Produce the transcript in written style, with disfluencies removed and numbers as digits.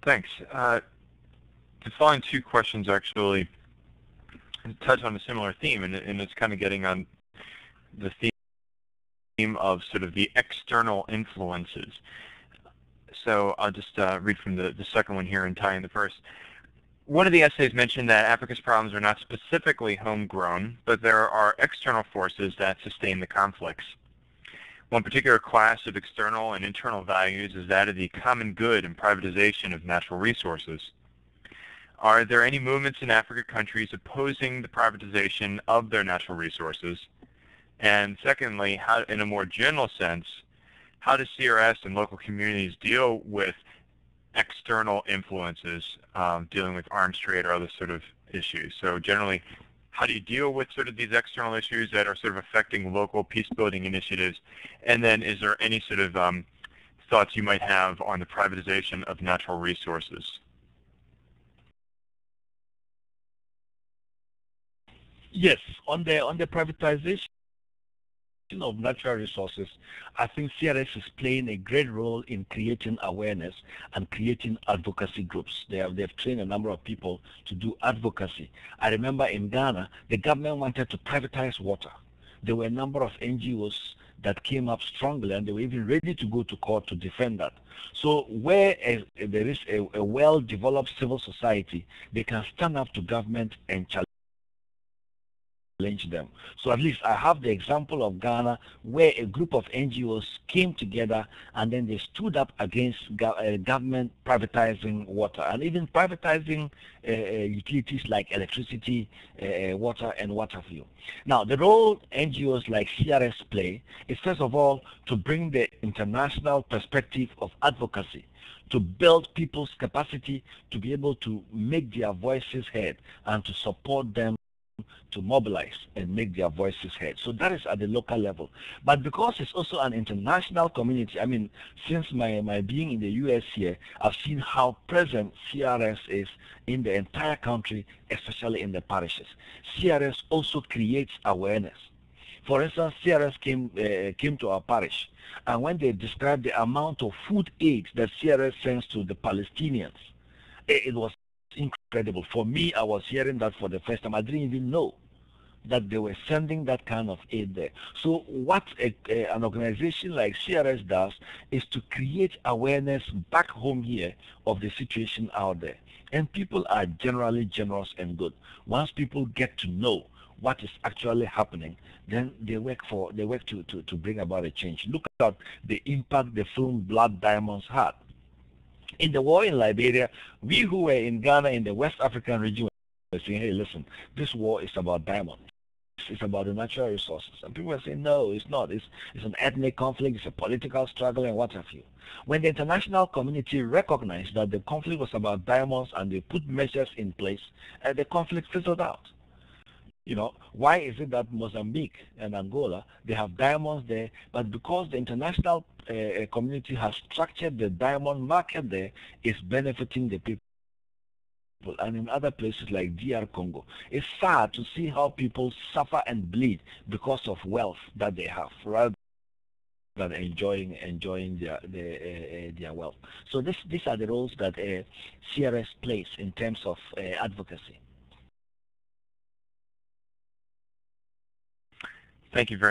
Thanks. The following two questions actually touch on a similar theme, and it's kind of getting on the theme of sort of the external influences. So I'll just read from the second one here and tie in the first. One of the essays mentioned that Africa's problems are not specifically homegrown, but there are external forces that sustain the conflicts. One particular class of external and internal values is that of the common good and privatization of natural resources. Are there any movements in African countries opposing the privatization of their natural resources? And secondly, how, in a more general sense, how does CRS and local communities deal with external influences, dealing with arms trade or other sort of issues? So generally, how do you deal with sort of these external issues that are sort of affecting local peace-building initiatives? And then is there any sort of thoughts you might have on the privatization of natural resources? Yes, on the privatization of natural resources, I think CRS is playing a great role in creating awareness and creating advocacy groups. They've trained a number of people to do advocacy. I remember in Ghana, the government wanted to privatize water. There were a number of NGOs that came up strongly, and they were even ready to go to court to defend that. So where there is a well-developed civil society, they can stand up to government and challenge them. So at least I have the example of Ghana where a group of NGOs came together and then they stood up against government privatizing water and even privatizing utilities like electricity, water, and what have you. Now, the role NGOs like CRS play is first of all to bring the international perspective of advocacy, to build people's capacity to be able to make their voices heard and to support them to mobilize and make their voices heard. So that is at the local level. But because it's also an international community, I mean, since my being in the US here, I've seen how present CRS is in the entire country, especially in the parishes. CRS also creates awareness. For instance, CRS came to our parish, and when they described the amount of food aid that CRS sends to the Palestinians, it was incredible. For me, I was hearing that for the first time. I didn't even know that they were sending that kind of aid there. So what an organization like CRS does is to create awareness back home here of the situation out there. And people are generally generous and good. Once people get to know what is actually happening, then they work to bring about a change. Look at the impact the film Blood Diamonds had. In the war in Liberia, we who were in Ghana in the West African region were saying, hey, listen, this war is about diamonds. It's about the natural resources. And people were saying, no, it's not. It's an ethnic conflict, it's a political struggle, and what have you. When the international community recognized that the conflict was about diamonds and they put measures in place, the conflict fizzled out. You know, why is it that Mozambique and Angola, they have diamonds there, but because the international community has structured the diamond market there, it's benefiting the people. And in other places like DR Congo, it's sad to see how people suffer and bleed because of wealth that they have, rather than enjoying their wealth. So these are the roles that CRS plays in terms of advocacy. Thank you very